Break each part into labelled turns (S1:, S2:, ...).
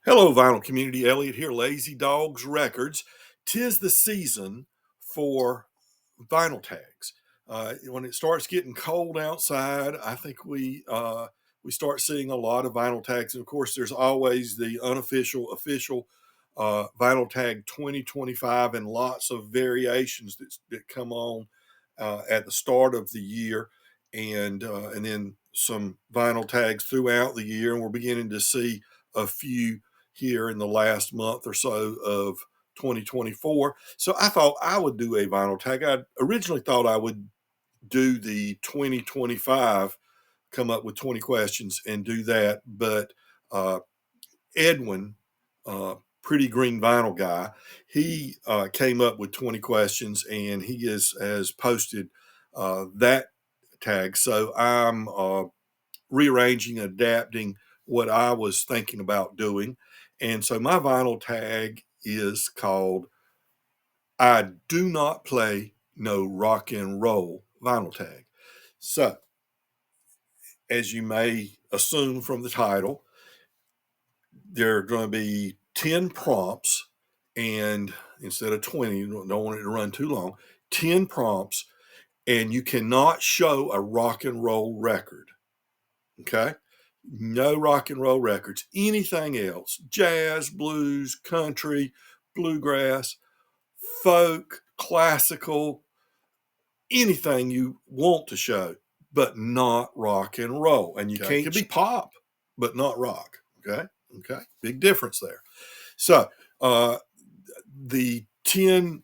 S1: Hello, vinyl community. Elliot here, Lazy Dogs Records. 'Tis the season for vinyl tags. When it starts getting cold outside, I think we start seeing a lot of vinyl tags. And of course, there's always the unofficial, official vinyl tag 2025, and lots of variations that come on at the start of the year, and then some vinyl tags throughout the year. And we're beginning to see a few here in the last month or so of 2024. So I thought I would do a vinyl tag. I originally thought I would do the 2025, come up with 20 questions and do that. But Edwin, Pretty Green Vinyl Guy, he came up with 20 questions, and he has posted that tag. So I'm rearranging, adapting what I was thinking about doing. And so my vinyl tag is called I Do Not Play No Rock and Roll Vinyl Tag. So, as you may assume from the title, there are going to be 10 prompts, and instead of 20, don't want it to run too long, 10 prompts, and you cannot show a rock and roll record. Okay? No rock and roll records. Anything else, jazz, blues, country, bluegrass, folk, classical, anything you want to show, but not rock and roll. And you can't, it could be pop, but not rock. Okay. Big difference there. So the 10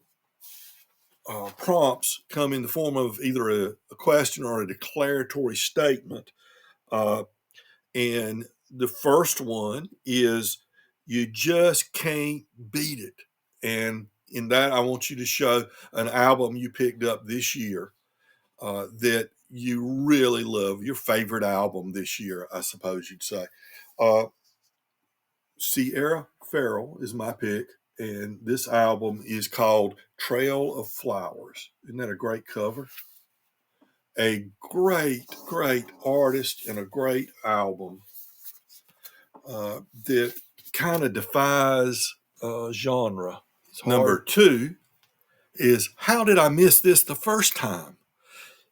S1: prompts come in the form of either a question or a declaratory statement. And the first one is, you just can't beat it. And in that, I want you to show an album you picked up this year that you really love, your favorite album this year, I suppose you'd say. Sierra Farrell is my pick, and this album is called Trail of Flowers. Isn't that a great cover? A great, great artist and a great album that kind of defies genre. Number two is, how did I miss this the first time?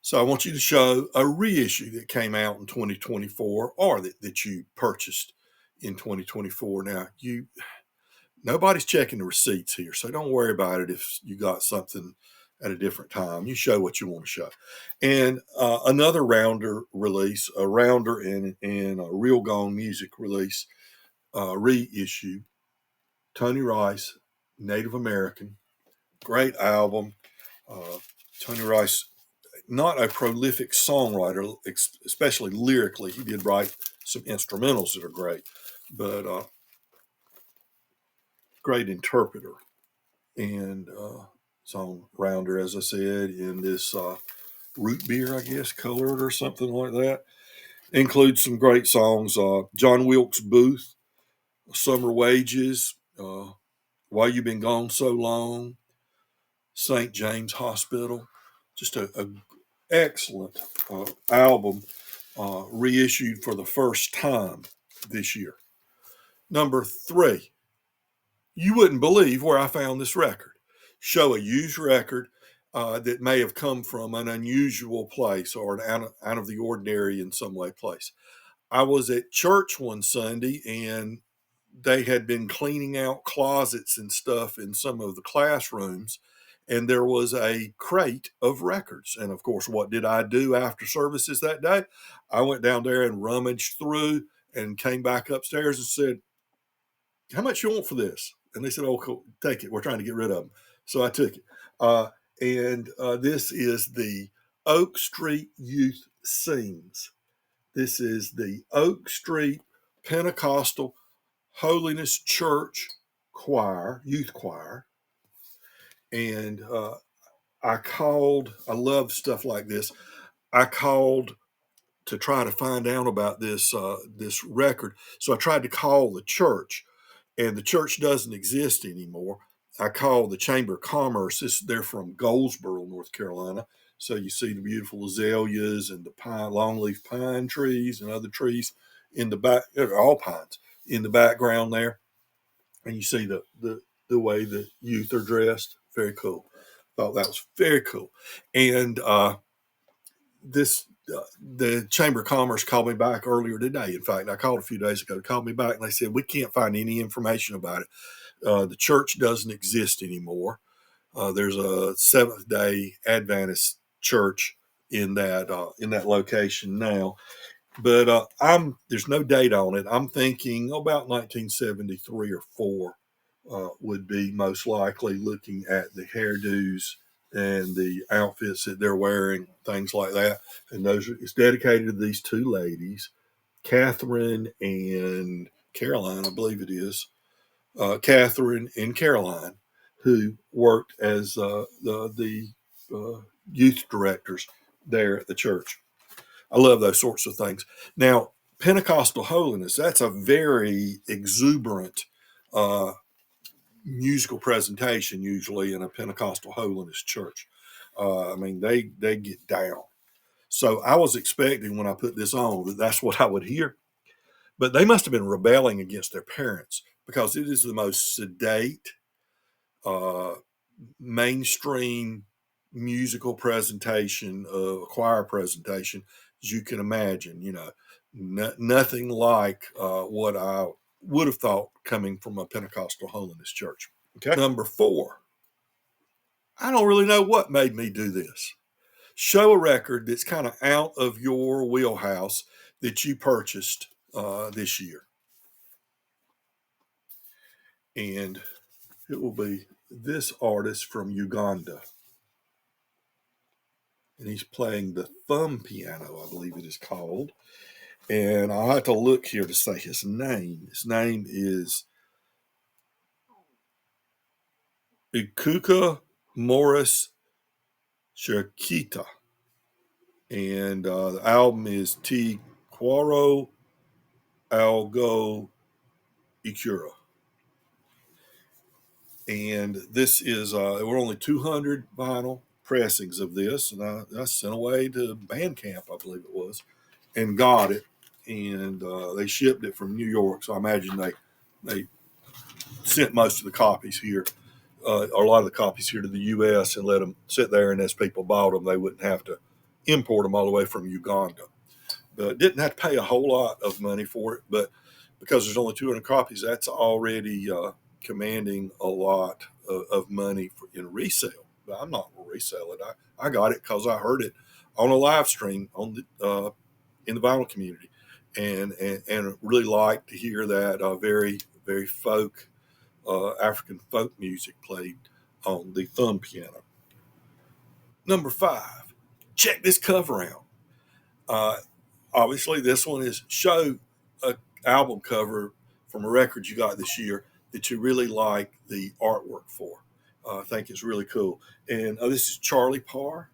S1: So I want you to show a reissue that came out in 2024, or that you purchased in 2024. Now, nobody's checking the receipts here, so don't worry about it if you got something at a different time. You show what you want to show. And another Rounder release, a Rounder and a Real Gone Music release, reissue, Tony Rice, Native American, great album. Tony Rice, not a prolific songwriter, especially lyrically. He did write some instrumentals that are great, but great interpreter. And song Rounder, as I said, in this root beer, I guess, colored or something like that. Includes some great songs. John Wilkes Booth, Summer Wages, Why You Been Gone So Long, St. James Hospital. Just a excellent album, reissued for the first time this year. Number three, you wouldn't believe where I found this record. Show a used record that may have come from an unusual place or an out of the ordinary in some way place. I was at church one Sunday, and they had been cleaning out closets and stuff in some of the classrooms, and there was a crate of records. And of course, what did I do after services that day? I went down there and rummaged through and came back upstairs and said, how much you want for this? And they said, oh, cool, take it. We're trying to get rid of them. So I took it. And this is the Oak Street Youth Sings. This is the Oak Street Pentecostal Holiness Church choir, youth choir. And I love stuff like this. I called to try to find out about this record. So I tried to call the church, and the church doesn't exist anymore. I called the Chamber of Commerce. They're from Goldsboro, North Carolina. So you see the beautiful azaleas and the longleaf pine trees and other trees in the back, all pines in the background there. and you see the way the youth are dressed. Very cool. Thought that was very cool. And this the Chamber of Commerce called me back earlier today. In fact, I called a few days ago. Called me back and they said we can't find any information about it. The church doesn't exist anymore. There's a Seventh Day Adventist church in that location now, but I'm there's no date on it. I'm thinking about 1973 or four would be most likely, looking at the hairdos and the outfits that they're wearing, things like that. And those it's dedicated to these two ladies, Catherine and Caroline, I believe it is. Catherine and Caroline, who worked as the youth directors there at the church. I love those sorts of things. Now, Pentecostal holiness, that's a very exuberant uh, musical presentation, usually in a Pentecostal holiness church. I mean, they get down. So I was expecting when I put this on that that's what I would hear. But they must have been rebelling against their parents because it is the most sedate, uh, mainstream musical presentation, choir presentation as you can imagine. You know, nothing like what I would have thought coming from a Pentecostal holiness church. Okay. Number four, I don't really know what made me do this. Show a record that's kind of out of your wheelhouse that you purchased this year. And it will be this artist from Uganda. And he's playing the thumb piano, I believe it is called. And I'll have to look here to say his name. His name is Ikuka Morris Shirkita. And the album is T Quaro Algo Ikura. And this is, there were only 200 vinyl pressings of this. And I sent away to Bandcamp, I believe it was, and got it. And they shipped it from New York. So I imagine they sent most of the copies here, or a lot of the copies here to the U.S. and let them sit there. And as people bought them, they wouldn't have to import them all the way from Uganda. But didn't have to pay a whole lot of money for it. But because there's only 200 copies, that's already commanding a lot of money in resale. But I'm not going to resell it. I got it because I heard it on a live stream on the in the vinyl community, and really like to hear that very folk African folk music played on the thumb piano. Number five, check this cover out. Uh, Obviously, this one is show a album cover from a record you got this year that you really like the artwork for. I think it's really cool. And this is Charlie Parr,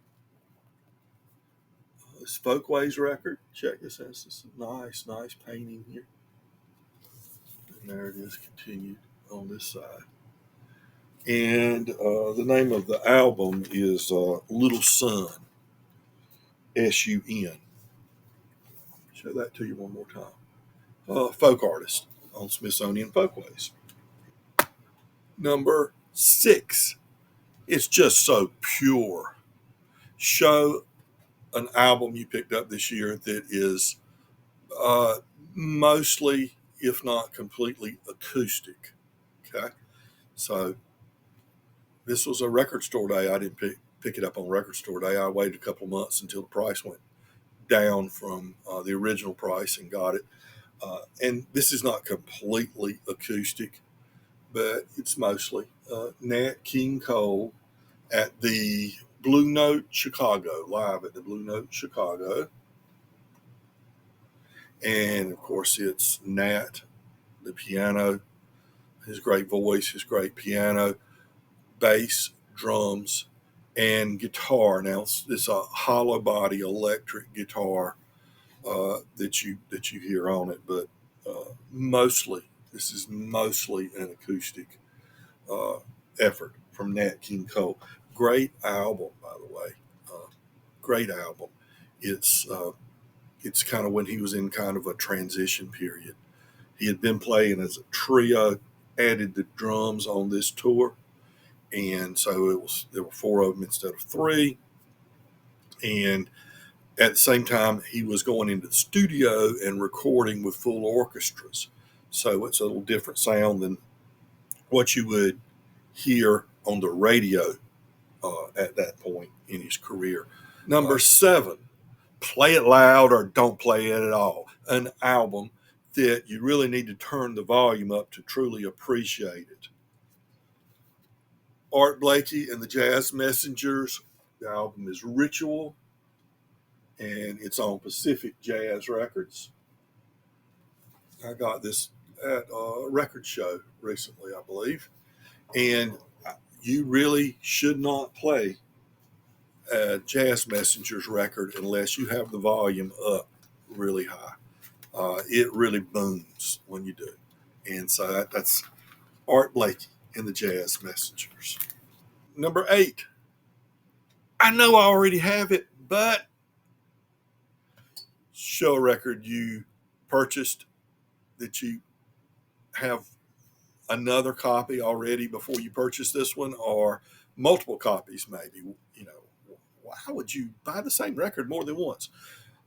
S1: this Folkways record. Check this out. This is a nice painting here. And there it is, continued on this side. And the name of the album is Little Sun, Sun. Show that to you one more time. Folk artist on Smithsonian Folkways. Number six, it's just so pure. Show an album you picked up this year that is uh, mostly, if not completely, acoustic. Okay, so this was a record store day. I didn't pick it up on record store day. I waited a couple of months until the price went down from the original price and got it. And this is not completely acoustic, but it's mostly Nat King Cole at the Blue Note Chicago, live at the Blue Note Chicago. And of course, it's Nat, the piano, his great voice, his great piano, bass, drums, and guitar. Now it's a hollow body electric guitar that you hear on it, but mostly this is mostly an acoustic uh, effort from Nat King Cole. Great album, by the way. Uh, Great album. It's uh, it's kind of when he was in kind of a transition period. He had been playing as a trio added the drums on this tour, and so there were 4 of them instead of 3. And at the same time, he was going into the studio and recording with full orchestras. So it's a little different sound than what you would hear on the radio at that point in his career. Number 7, Play It Loud or Don't Play It at All, an album that you really need to turn the volume up to truly appreciate it. Art Blakey and the Jazz Messengers. The album is Ritual, and it's on Pacific Jazz Records. I got this at a record show recently, I believe. And you really should not play a Jazz Messengers record unless you have the volume up really high. It really booms when you do. And so that's Art Blakey and the Jazz Messengers. Number 8. I know I already have it, but show a record you purchased that you have another copy already before you purchase this one, or multiple copies maybe. You know, why would you buy the same record more than once?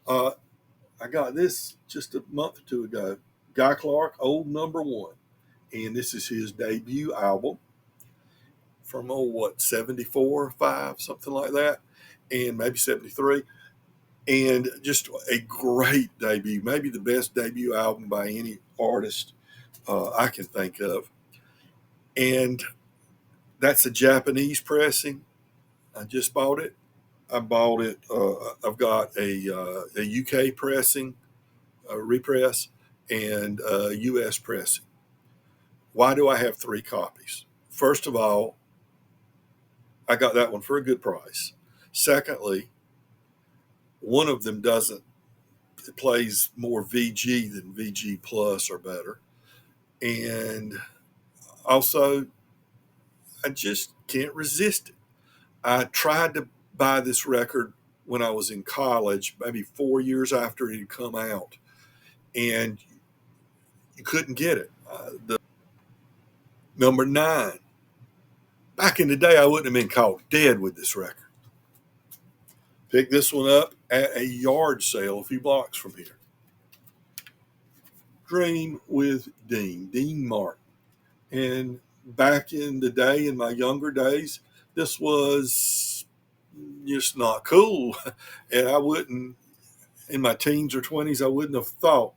S1: I got this just a month or 2 ago. Guy Clark, Old Number One. And this is his debut album from, 74, 5, something like that. And maybe 73. And just a great debut. Maybe the best debut album by any artist I can think of. And that's a Japanese pressing. I just bought it. I bought it. I've got a UK pressing, a repress, and a US pressing. Why do I have 3 copies? First of all, I got that one for a good price. Secondly, one of them it plays more VG than VG Plus or better. And also, I just can't resist it. I tried to buy this record when I was in college, maybe 4 years after it had come out, and you couldn't get it. Number 9. Back in the day, I wouldn't have been caught dead with this record. Picked this one up at a yard sale a few blocks from here. Dream with Dean Martin. And back in the day, in my younger days, this was just not cool. And I wouldn't, in my teens or 20s, I wouldn't have thought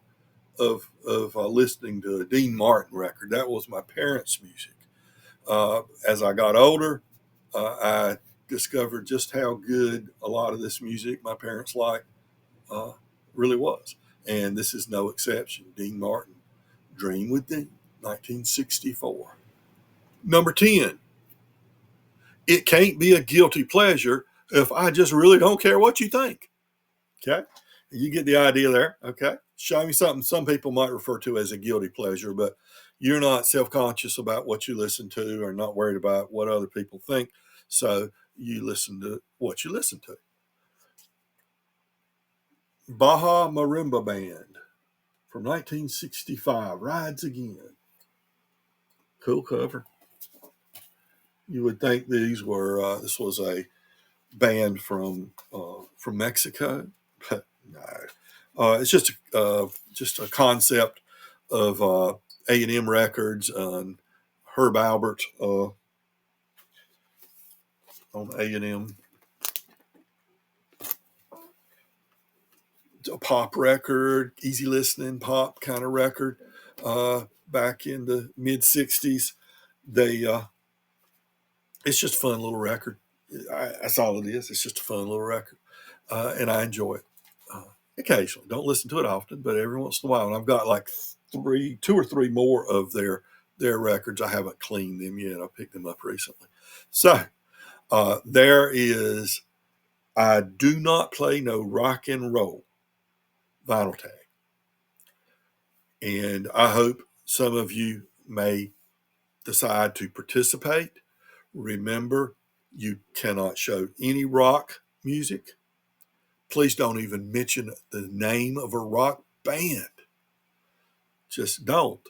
S1: of listening to a Dean Martin record. That was my parents' music. As I got older, I discovered just how good a lot of this music my parents liked really was. And this is no exception. Dean Martin, Dream with Dean, 1964. Number 10, it can't be a guilty pleasure if I just really don't care what you think. Okay? You get the idea there. Okay? Show me something some people might refer to as a guilty pleasure, but you're not self-conscious about what you listen to or not worried about what other people think. So you listen to what you listen to. Baja Marimba Band from 1965, Rides Again. Cool cover. You would think this was a band from Mexico, but no. It's just a concept of A&M Records and Herb Albert on A&M. It's a pop record, easy listening pop kind of record. Back in the mid 60s, it's just a fun little record. That's all it is. It's just a fun little record, and I enjoy it occasionally. Don't listen to it often, but every once in a while. And I've got like 2 or 3 more of their records. I haven't cleaned them yet. I picked them up recently. So there is I Do Not Play No Rock and Roll vinyl tag. And I hope some of you may decide to participate. Remember, you cannot show any rock music. Please don't even mention the name of a rock band. Just don't.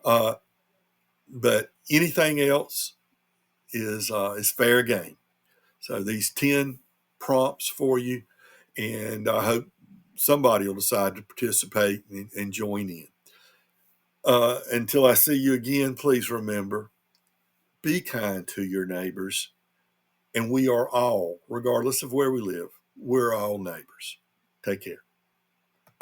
S1: But anything else is fair game. So these 10 prompts for you, and I hope somebody will decide to participate and join in. Until I see you again, please remember, be kind to your neighbors. And we are all, regardless of where we live, we're all neighbors. Take care.